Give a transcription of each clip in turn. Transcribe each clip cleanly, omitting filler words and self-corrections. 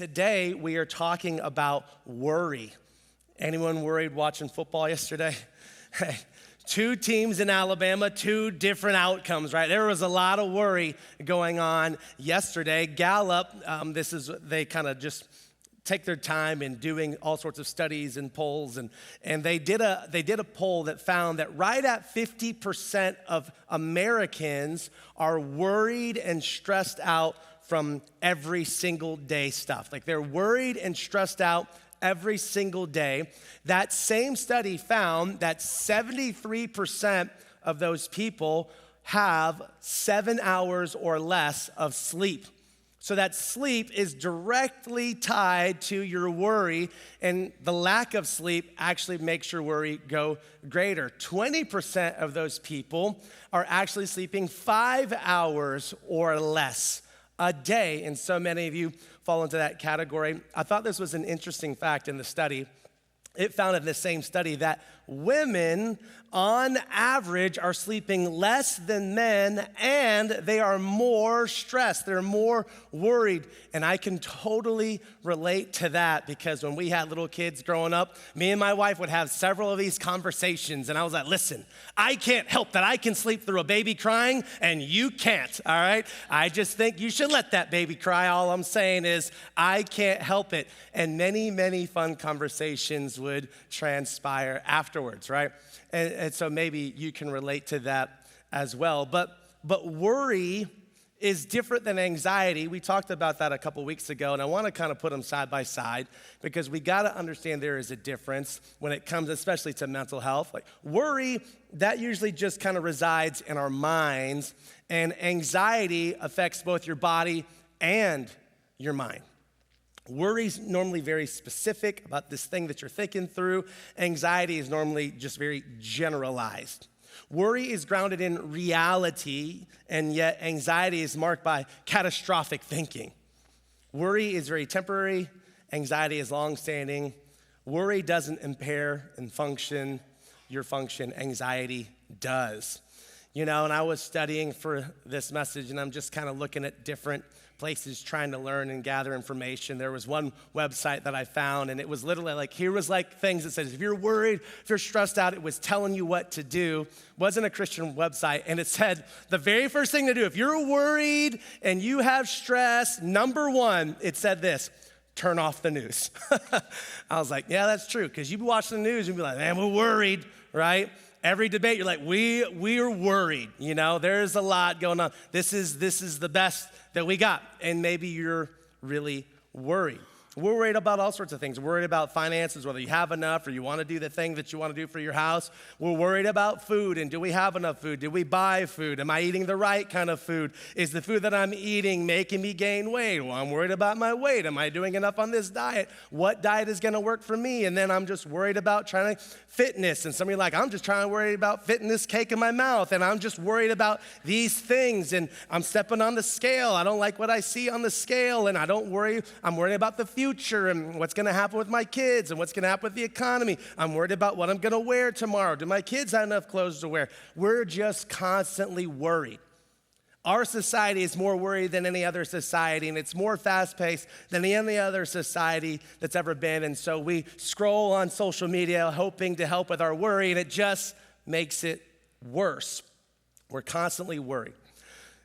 Today, we are talking about worry. Anyone worried watching football yesterday? Hey, two teams in Alabama, two different outcomes, right? There was a lot of worry going on yesterday. Gallup, they kind of just take their time in doing all sorts of studies and polls, and they did a poll that found that right at 50% of Americans are worried and stressed out from every single day stuff. Like they're worried and stressed out every single day. That same study found that 73% of those people have 7 hours or less of sleep. So that sleep is directly tied to your worry, and the lack of sleep actually makes your worry go greater. 20% of those people are actually sleeping 5 hours or less a day, and so many of you fall into that category. I thought this was an interesting fact in the study. It found in the same study that women, on average, are sleeping less than men, and they are more stressed. They're more worried. And I can totally relate to that because when we had little kids growing up, me and my wife would have several of these conversations. And I was like, listen, I can't help that I can sleep through a baby crying, and you can't, all right? I just think you should let that baby cry. All I'm saying is I can't help it. And many, many fun conversations would transpire afterwards, right? And so maybe you can relate to that as well. But worry is different than anxiety. We talked about that a couple weeks ago, and I want to kind of put them side by side because we got to understand there is a difference when it comes especially to mental health. Like worry, that usually just kind of resides in our minds, and anxiety affects both your body and your mind. Worry's normally very specific about this thing that you're thinking through. Anxiety is normally just very generalized. Worry is grounded in reality, and yet anxiety is marked by catastrophic thinking. Worry is very temporary. Anxiety is long-standing. Worry doesn't impair and function your function. Anxiety does. You know, and I was studying for this message, and I'm just kind of looking at different places trying to learn and gather information. There was one website that I found, and it was literally like, here was like things that says, if you're worried, if you're stressed out, it was telling you what to do. It wasn't a Christian website, and it said the very first thing to do, if you're worried and you have stress, number one, it said this: turn off the news. I was like, yeah, that's true, because you'd be watching the news and be like, man, we're worried, right? Every debate, you're like, we're worried, you know, there's a lot going on. This is the best that we got, and maybe you're really worried. We're worried about all sorts of things. We're worried about finances, whether you have enough or you want to do the thing that you want to do for your house. We're worried about food, and do we have enough food? Did we buy food? Am I eating the right kind of food? Is the food that I'm eating making me gain weight? Well, I'm worried about my weight. Am I doing enough on this diet? What diet is going to work for me? And then I'm just worried about trying to fitness. And some of you are like, I'm just trying to worry about fitting this cake in my mouth, and I'm just worried about these things, and I'm stepping on the scale. I don't like what I see on the scale, and I'm worried about the future and what's going to happen with my kids and what's going to happen with the economy. I'm worried about what I'm going to wear tomorrow. Do my kids have enough clothes to wear? We're just constantly worried. Our society is more worried than any other society, and it's more fast-paced than any other society that's ever been. And so we scroll on social media hoping to help with our worry, and it just makes it worse. We're constantly worried.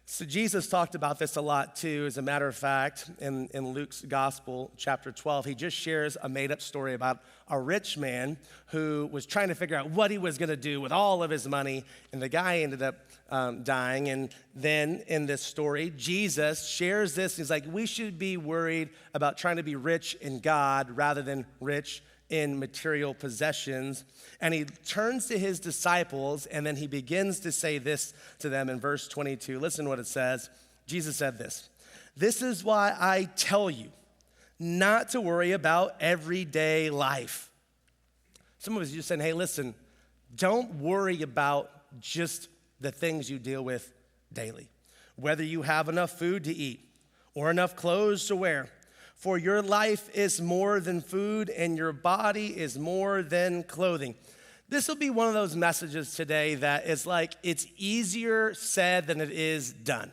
So Jesus talked about this a lot too. As a matter of fact, in Luke's gospel, chapter 12, he just shares a made-up story about a rich man who was trying to figure out what he was going to do with all of his money, and the guy ended up dying. And then in this story, Jesus shares this. He's like, we should be worried about trying to be rich in God rather than rich in material possessions. And he turns to his disciples, and then he begins to say this to them in verse 22. Listen to what it says. Jesus said this: "This is why I tell you not to worry about everyday life." Some of us are just saying, hey, listen, don't worry about just the things you deal with daily. Whether you have enough food to eat or enough clothes to wear. For your life is more than food, and your body is more than clothing. This will be one of those messages today that is like, it's easier said than it is done.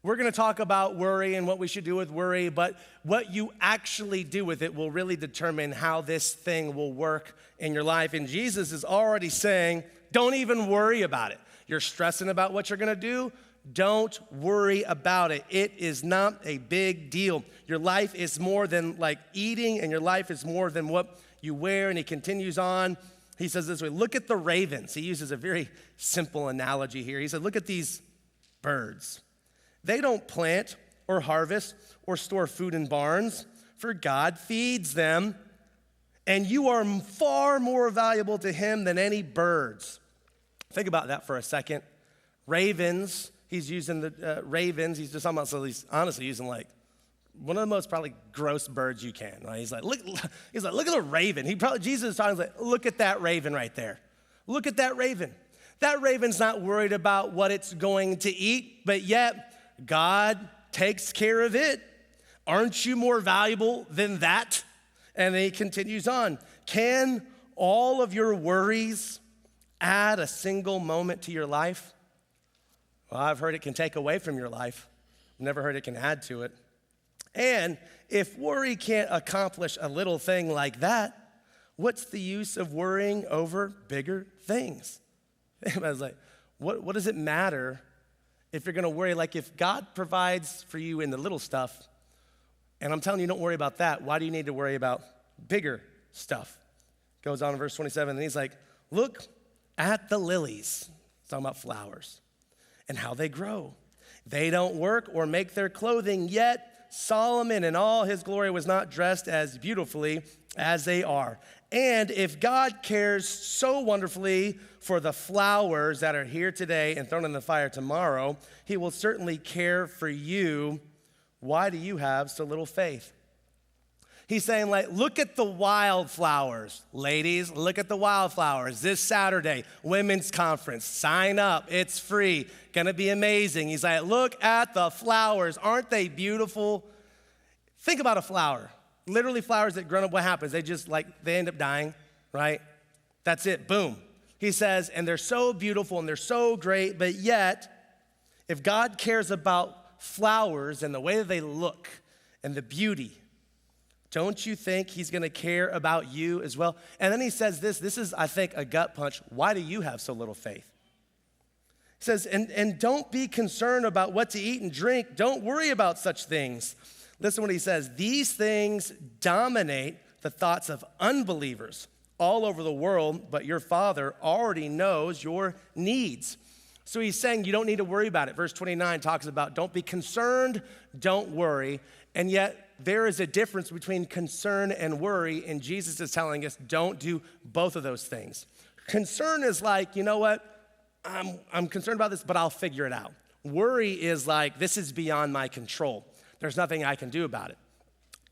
We're going to talk about worry and what we should do with worry, but what you actually do with it will really determine how this thing will work in your life. And Jesus is already saying, don't even worry about it. You're stressing about what you're going to do. Don't worry about it. It is not a big deal. Your life is more than like eating, and your life is more than what you wear. And he continues on. He says this way, look at the ravens. He uses a very simple analogy here. He said, look at these birds. They don't plant or harvest or store food in barns, for God feeds them, and you are far more valuable to him than any birds. Think about that for a second. Ravens, he's using the ravens. He's just talking about, so he's honestly using like one of the most probably gross birds you can, right? He's like, look at a raven. Jesus is talking like, look at that raven right there. Look at that raven. That raven's not worried about what it's going to eat, but yet God takes care of it. Aren't you more valuable than that? And then he continues on. Can all of your worries add a single moment to your life? Well, I've heard it can take away from your life. I've never heard it can add to it. And if worry can't accomplish a little thing like that, what's the use of worrying over bigger things? I was like, what does it matter if you're gonna worry? Like if God provides for you in the little stuff, and I'm telling you don't worry about that, why do you need to worry about bigger stuff? Goes on in verse 27, and he's like, look at the lilies, talking about flowers, and how they grow. They don't work or make their clothing, yet Solomon in all his glory was not dressed as beautifully as they are. And if God cares so wonderfully for the flowers that are here today and thrown in the fire tomorrow, he will certainly care for you. Why do you have so little faith? He's saying, like, look at the wildflowers. Ladies, look at the wildflowers. This Saturday, women's conference. Sign up. It's free. Gonna be amazing. He's like, look at the flowers. Aren't they beautiful? Think about a flower. Literally flowers that grow up, what happens? They end up dying, right? That's it, boom. He says, and they're so beautiful and they're so great, but yet, if God cares about flowers and the way that they look and the beauty, don't you think he's gonna care about you as well? And then he says this is, I think, a gut punch. Why do you have so little faith? He says, and don't be concerned about what to eat and drink. Don't worry about such things. Listen to what he says. These things dominate the thoughts of unbelievers all over the world, but your Father already knows your needs. So he's saying you don't need to worry about it. Verse 29 talks about don't be concerned, don't worry. And yet there is a difference between concern and worry, and Jesus is telling us don't do both of those things. Concern is like, you know what? I'm concerned about this, but I'll figure it out. Worry is like, this is beyond my control. There's nothing I can do about it.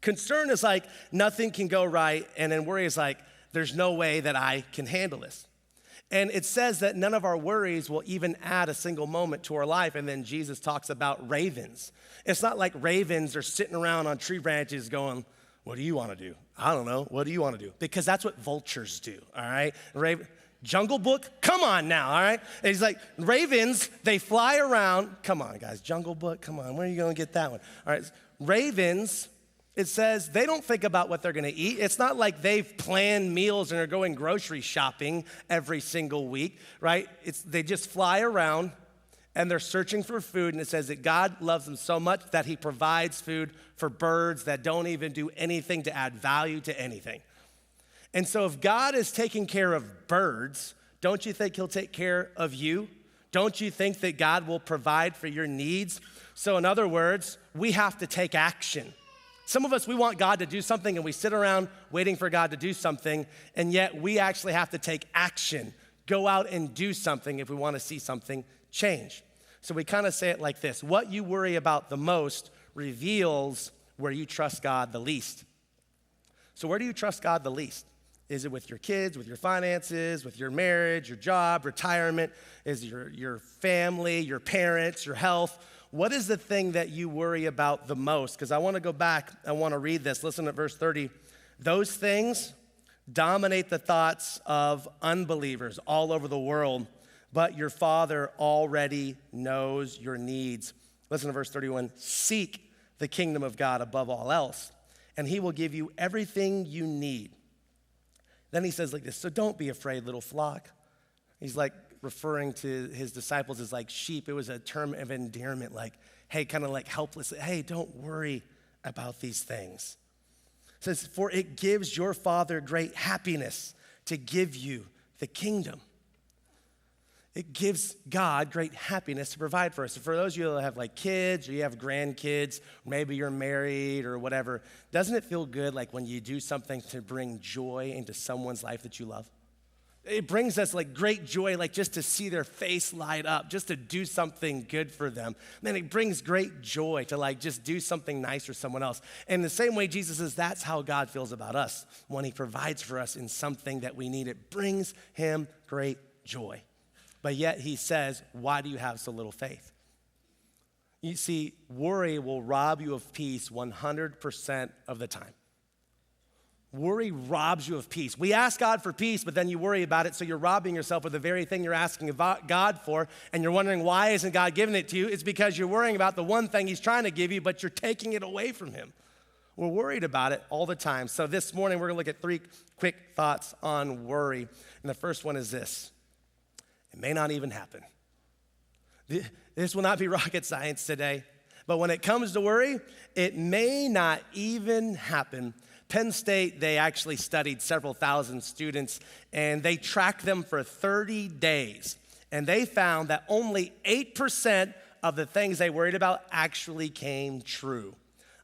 Concern is like, nothing can go right, and then worry is like, there's no way that I can handle this. And it says that none of our worries will even add a single moment to our life, and then Jesus talks about ravens. It's not like ravens are sitting around on tree branches going, what do you want to do? I don't know, what do you want to do? Because that's what vultures do, all right? Jungle Book, come on now, all right? And he's like, ravens, they fly around. Come on, guys, Jungle Book, come on, where are you gonna get that one? All right, ravens, it says they don't think about what they're gonna eat. It's not like they've planned meals and are going grocery shopping every single week, right? They just fly around and they're searching for food, and it says that God loves them so much that he provides food for birds that don't even do anything to add value to anything. And so if God is taking care of birds, don't you think he'll take care of you? Don't you think that God will provide for your needs? So in other words, we have to take action. Some of us, we want God to do something and we sit around waiting for God to do something, and yet we actually have to take action, go out and do something if we want to see something change. So we kind of say it like this: what you worry about the most reveals where you trust God the least. So where do you trust God the least? Is it with your kids, with your finances, with your marriage, your job, retirement? Is it your family, your parents, your health? What is the thing that you worry about the most? Because I want to go back, I want to read this. Listen to verse 30. Those things dominate the thoughts of unbelievers all over the world, but your Father already knows your needs. Listen to verse 31. Seek the kingdom of God above all else, and he will give you everything you need. Then he says like this, so don't be afraid, little flock. He's like referring to his disciples as like sheep. It was a term of endearment, like, hey, kind of like helpless. Hey, don't worry about these things. It says, for it gives your Father great happiness to give you the kingdom. It gives God great happiness to provide for us. So for those of you that have like kids or you have grandkids, or maybe you're married or whatever, doesn't it feel good like when you do something to bring joy into someone's life that you love? It brings us like great joy, like just to see their face light up, just to do something good for them. Man, it brings great joy to like just do something nice for someone else. And the same way Jesus says, that's how God feels about us when he provides for us in something that we need. It brings him great joy. But yet he says, why do you have so little faith? You see, worry will rob you of peace 100% of the time. Worry robs you of peace. We ask God for peace, but then you worry about it, so you're robbing yourself of the very thing you're asking God for, and you're wondering why isn't God giving it to you? It's because you're worrying about the one thing he's trying to give you, but you're taking it away from him. We're worried about it all the time. So this morning, we're gonna look at 3 quick thoughts on worry. And the first one is this: it may not even happen. This will not be rocket science today, but when it comes to worry, it may not even happen. Penn State, they actually studied several thousand students, and they tracked them for 30 days. And they found that only 8% of the things they worried about actually came true.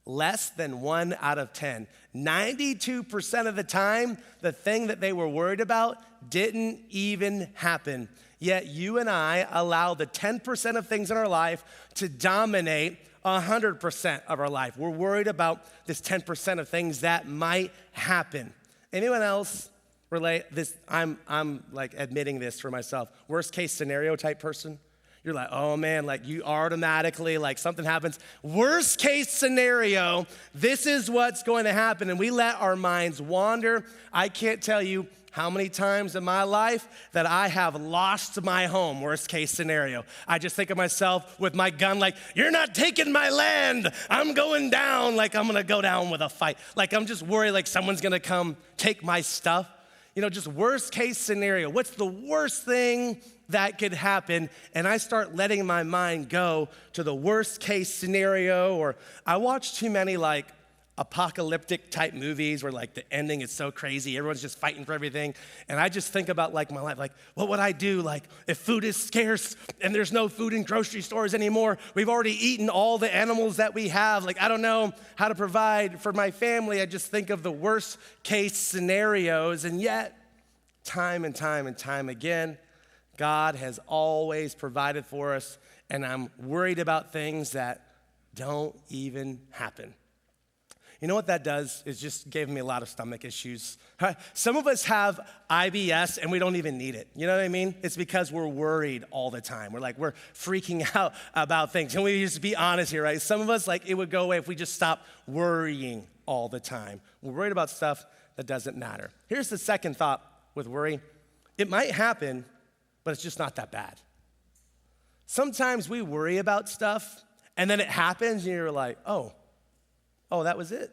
Less than 1 out of 10. 92% of the time, the thing that they were worried about didn't even happen. Yet you and I allow the 10% of things in our life to dominate 100% of our life. We're worried about this 10% of things that might happen. Anyone else relate this? I'm like admitting this for myself. Worst case scenario type person. You're like, oh man, like you automatically, like something happens. Worst case scenario, this is what's going to happen. And we let our minds wander. I can't tell you how many times in my life that I have lost my home, worst case scenario. I just think of myself with my gun like, you're not taking my land. I'm going down, like I'm gonna go down with a fight. Like I'm just worried like someone's gonna come take my stuff. You know, just worst case scenario. What's the worst thing that could happen? And I start letting my mind go to the worst case scenario. Or I watch too many like apocalyptic type movies where like the ending is so crazy, everyone's just fighting for everything. And I just think about like my life, like what would I do like if food is scarce and there's no food in grocery stores anymore? We've already eaten all the animals that we have. Like I don't know how to provide for my family. I just think of the worst case scenarios. And yet time and time again, God has always provided for us. And I'm worried about things that don't even happen. You know what that does is just gave me a lot of stomach issues. Some of us have IBS and we don't even need it. You know what I mean? It's because we're worried all the time. We're freaking out about things. Can we just be honest here, right? Some of us, like it would go away if we just stop worrying all the time. We're worried about stuff that doesn't matter. Here's the second thought with worry. It might happen, but it's just not that bad. Sometimes we worry about stuff and then it happens and you're like, oh, that was it.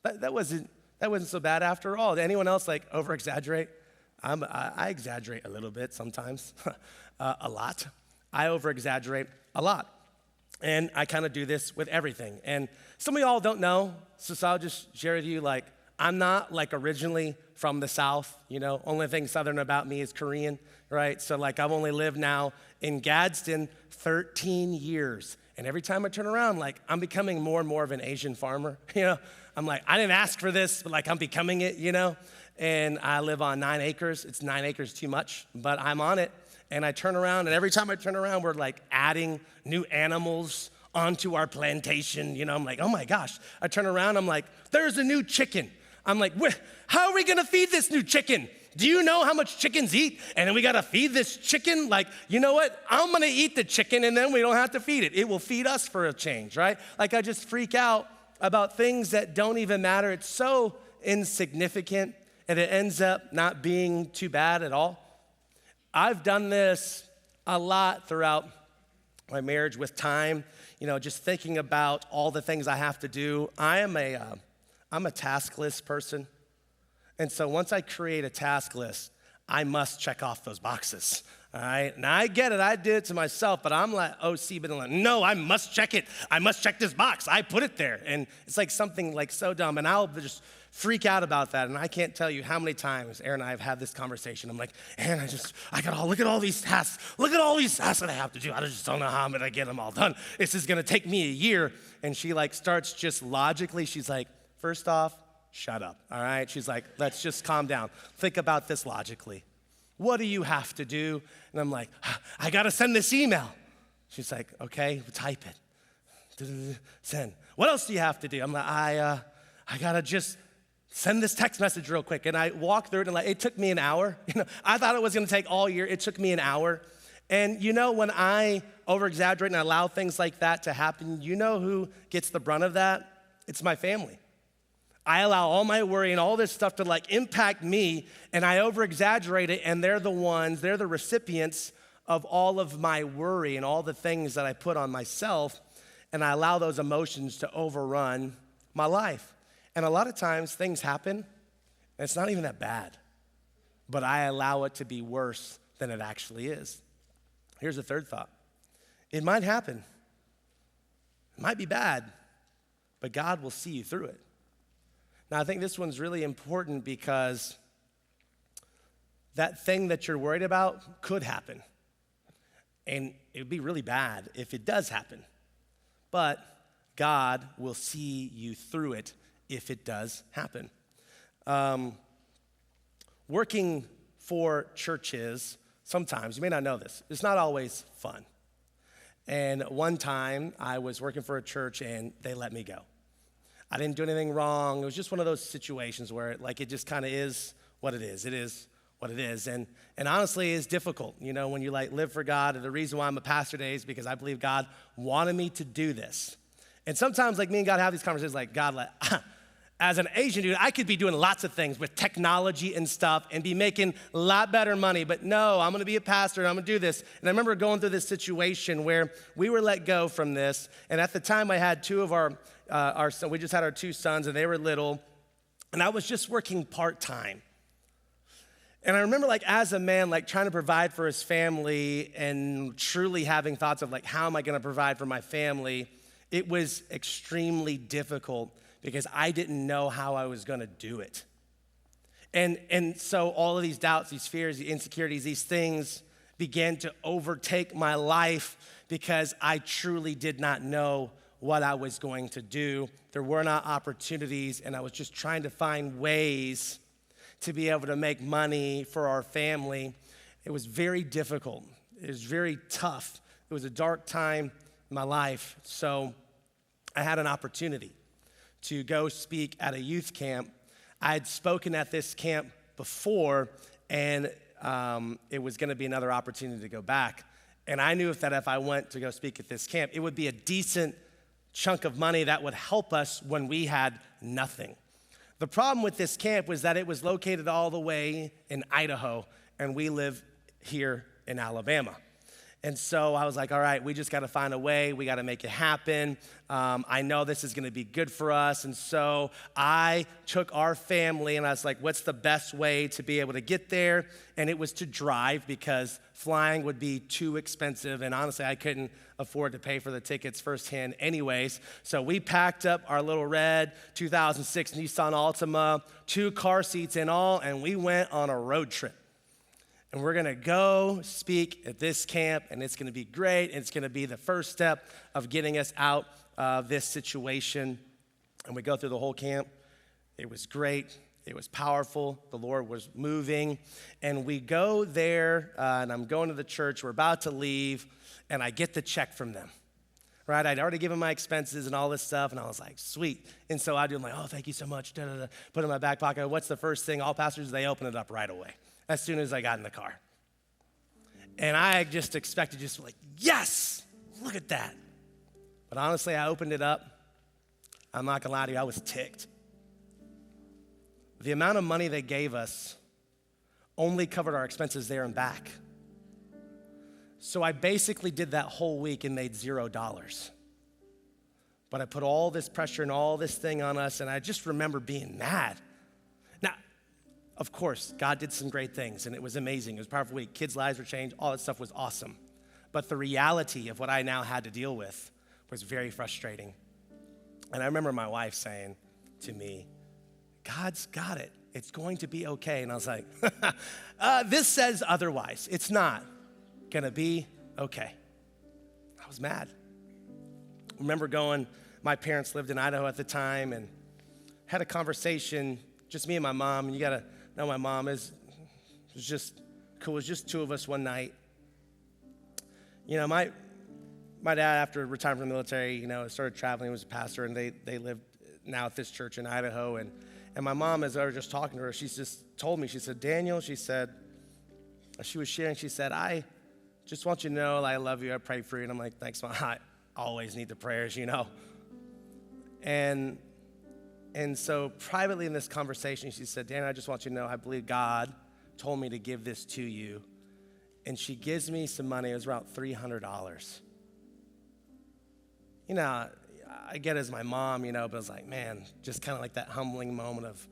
That wasn't so bad after all. Did anyone else like over exaggerate? I exaggerate a little bit sometimes, a lot. I over exaggerate a lot. And I kind of do this with everything. And some of y'all don't know, so I'll just share with you, like, I'm not like originally from the South, you know, only thing Southern about me is Korean, right? So like I've only lived now in Gadsden 13 years. And every time I turn around, like I'm becoming more and more of an Asian farmer, you know? I'm like, I didn't ask for this, but like I'm becoming it, you know? And I live on 9 acres. It's 9 acres too much, but I'm on it. And I turn around, and every time I turn around, we're like adding new animals onto our plantation. You know, I'm like, oh my gosh. I turn around, I'm like, there's a new chicken. I'm like, how are we gonna feed this new chicken? Do you know how much chickens eat? And then we gotta feed this chicken? Like, you know what? I'm gonna eat the chicken and then we don't have to feed it. It will feed us for a change, right? Like I just freak out about things that don't even matter. It's so insignificant and it ends up not being too bad at all. I've done this a lot throughout my marriage with time. just thinking about all the things I have to do. I'm a task list person. And so once I create a task list, I must check off those boxes. All right, now I get it, I did it to myself, but I'm like OC, but I'm like, no, I must check it. I must check this box. I put it there. And it's like something like so dumb, and I'll just freak out about that. And I can't tell you how many times Aaron and I have had this conversation. I'm like, Aaron, look at all these tasks. Look at all these tasks that I have to do. I just don't know how I'm gonna get them all done. This is gonna take me a year. And she like starts just logically, she's like, first off, shut up, all right? She's like, let's just calm down. Think about this logically. What do you have to do? And I'm like, I gotta send this email. She's like, okay, type it. Send. What else do you have to do? I'm like, I gotta just send this text message real quick. And I walked through it, and it took me an hour. I thought it was gonna take all year. It took me an hour. And when I over-exaggerate and I allow things like that to happen, you know who gets the brunt of that? It's my family. I allow all my worry and all this stuff to impact me, and I over-exaggerate it, and they're the recipients of all of my worry and all the things that I put on myself, and I allow those emotions to overrun my life. And a lot of times things happen, and it's not even that bad, but I allow it to be worse than it actually is. Here's a third thought. It might happen. It might be bad, but God will see you through it. Now, I think this one's really important because that thing that you're worried about could happen. And it would be really bad if it does happen. But God will see you through it if it does happen. Working for churches, sometimes, you may not know this, it's not always fun. And one time I was working for a church and they let me go. I didn't do anything wrong. It was just one of those situations where it just kind of is what it is. It is what it is. And honestly, it's difficult, when you live for God. And the reason why I'm a pastor today is because I believe God wanted me to do this. And sometimes me and God have these conversations God, as an Asian dude, I could be doing lots of things with technology and stuff and be making a lot better money. But no, I'm gonna be a pastor and I'm gonna do this. And I remember going through this situation where we were let go from this. And at the time I had two of our we just had our two sons and they were little. And I was just working part-time. And I remember as a man, trying to provide for his family and truly having thoughts of how am I gonna provide for my family? It was extremely difficult because I didn't know how I was gonna do it. And so all of these doubts, these fears, the insecurities, these things began to overtake my life because I truly did not know what I was going to do. There were not opportunities, and I was just trying to find ways to be able to make money for our family. It was very difficult. It was very tough. It was a dark time in my life. So I had an opportunity to go speak at a youth camp. I had spoken at this camp before, and it was gonna be another opportunity to go back. And I knew that if I went to go speak at this camp, it would be a decent chunk of money that would help us when we had nothing. The problem with this camp was that it was located all the way in Idaho, and we live here in Alabama. And so I was like, all right, we just gotta find a way, we gotta make it happen. I know this is gonna be good for us. And so I took our family and I was like, what's the best way to be able to get there? And it was to drive because flying would be too expensive. And honestly, I couldn't afford to pay for the tickets firsthand anyways. So we packed up our little red 2006 Nissan Altima, 2 car seats and all, and we went on a road trip. And we're gonna go speak at this camp, and it's gonna be great. It's gonna be the first step of getting us out of this situation. And we go through the whole camp. It was great. It was powerful. The Lord was moving. And we go there, and I'm going to the church. We're about to leave, and I get the check from them. Right, I'd already given my expenses and all this stuff, and I was like, sweet. And so I do, I'm like, oh, thank you so much. Put it in my back pocket. What's the first thing? All pastors, they open it up right away as soon as I got in the car. And I just expected yes, look at that. But honestly, I opened it up. I'm not gonna lie to you, I was ticked. The amount of money they gave us only covered our expenses there and back. So I basically did that whole week and made $0. But I put all this pressure and all this thing on us, and I just remember being mad. Now, of course, God did some great things, and it was amazing. It was a powerful week. Kids' lives were changed. All that stuff was awesome. But the reality of what I now had to deal with was very frustrating. And I remember my wife saying to me, God's got it. It's going to be okay. And I was like, this says otherwise. It's not going to be okay. I was mad. I remember my parents lived in Idaho at the time, and had a conversation, just me and my mom. And you got to know my mom was just cool. It was just two of us one night. You know, my dad, after retiring from the military, you know, started traveling. He was a pastor, and they lived now at this church in Idaho. And my mom, as I was just talking to her, she just told me, she said, Daniel, she said, as she was sharing, she said, I just want you to know I love you. I pray for you. And I'm like, thanks, Mom. I always need the prayers, you know. And so privately in this conversation, she said, Daniel, I just want you to know I believe God told me to give this to you. And she gives me some money. It was around $300. You know, I get it as my mom, you know, but I was like, man, just kind of like that humbling moment of,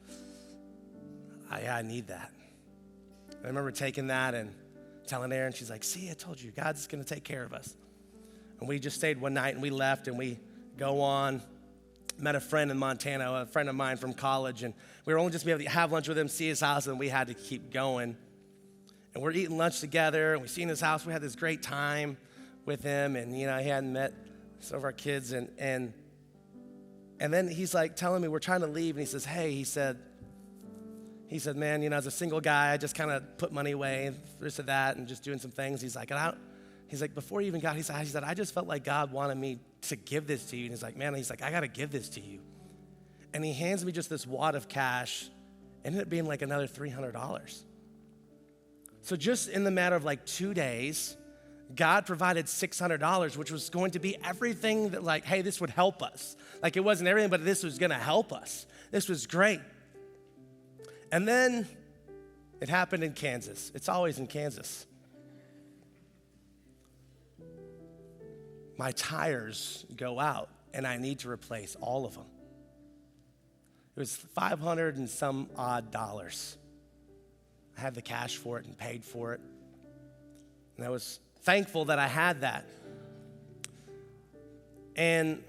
I need that. I remember taking that and telling Erin, she's like, see, I told you, God's going to take care of us. And we just stayed one night, and we left, and we go on. Met a friend in Montana, a friend of mine from college, and we were only just be able to have lunch with him, see his house, and we had to keep going. And we're eating lunch together, and we seen his house. We had this great time with him, and, you know, he hadn't met some of our kids, and then he's like telling me we're trying to leave, and he says, hey, he said, man, you know, as a single guy, I just kind of put money away and this and that and just doing some things. He's like, before he even got, he said, I just felt like God wanted me to give this to you. And he's like, man, I got to give this to you. And he hands me just this wad of cash. Ended up being like another $300. So just in the matter of like 2 days, God provided $600, which was going to be everything that, like, hey, this would help us. Like, it wasn't everything, but this was going to help us. This was great. And then it happened in Kansas. It's always in Kansas. My tires go out, and I need to replace all of them. It was $500 and some odd dollars. I had the cash for it and paid for it. And I was thankful that I had that. And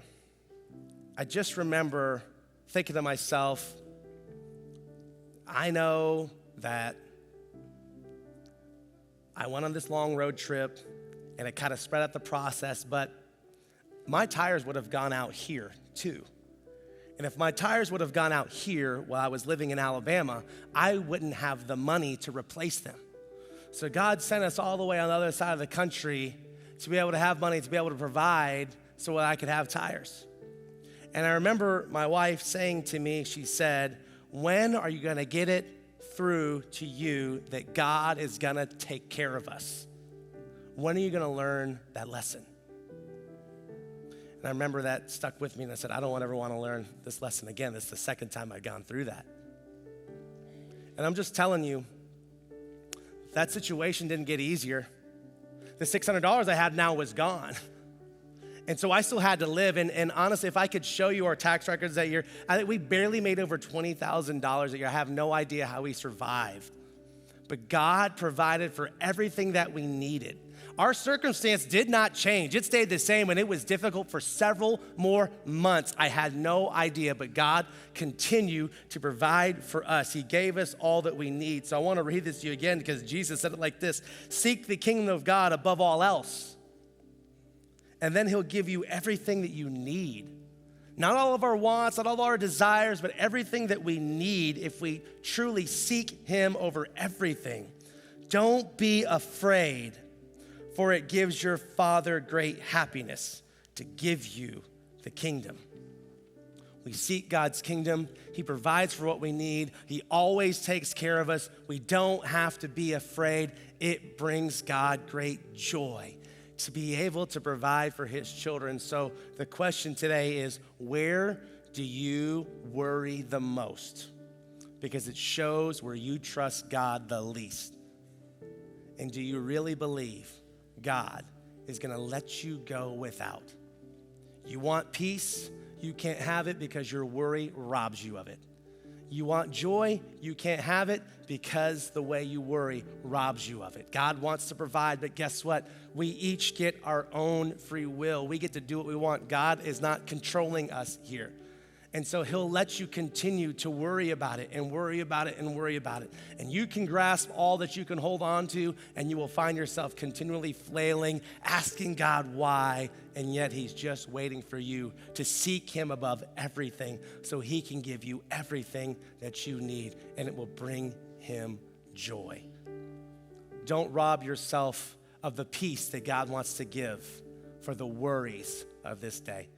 I just remember thinking to myself, I know that I went on this long road trip, and it kind of spread out the process, but my tires would have gone out here too. And if my tires would have gone out here while I was living in Alabama, I wouldn't have the money to replace them. So God sent us all the way on the other side of the country to be able to have money, to be able to provide so that I could have tires. And I remember my wife saying to me, she said, when are you gonna get it through to you that God is gonna take care of us? When are you gonna learn that lesson? And I remember that stuck with me, and I said, I don't ever want to learn this lesson again. This is the second time I've gone through that. And I'm just telling you, that situation didn't get easier. The $600 I had now was gone. And so I still had to live. And honestly, if I could show you our tax records that year, I think we barely made over $20,000 a year. I have no idea how we survived. But God provided for everything that we needed. Our circumstance did not change. It stayed the same, and it was difficult for several more months. I had no idea, but God continued to provide for us. He gave us all that we need. So I want to read this to you again because Jesus said it like this: seek the kingdom of God above all else, and then he'll give you everything that you need. Not all of our wants, not all of our desires, but everything that we need if we truly seek him over everything. Don't be afraid, for it gives your Father great happiness to give you the kingdom. We seek God's kingdom. He provides for what we need. He always takes care of us. We don't have to be afraid. It brings God great joy to be able to provide for his children. So the question today is, where do you worry the most? Because it shows where you trust God the least. And do you really believe God is gonna let you go without? You want peace? You can't have it because your worry robs you of it. You want joy? You can't have it because the way you worry robs you of it. God wants to provide, but guess what? We each get our own free will. We get to do what we want. God is not controlling us here. And so he'll let you continue to worry about it and worry about it and worry about it. And you can grasp all that you can hold on to, and you will find yourself continually flailing, asking God why, and yet he's just waiting for you to seek him above everything so he can give you everything that you need, and it will bring him joy. Don't rob yourself of the peace that God wants to give for the worries of this day.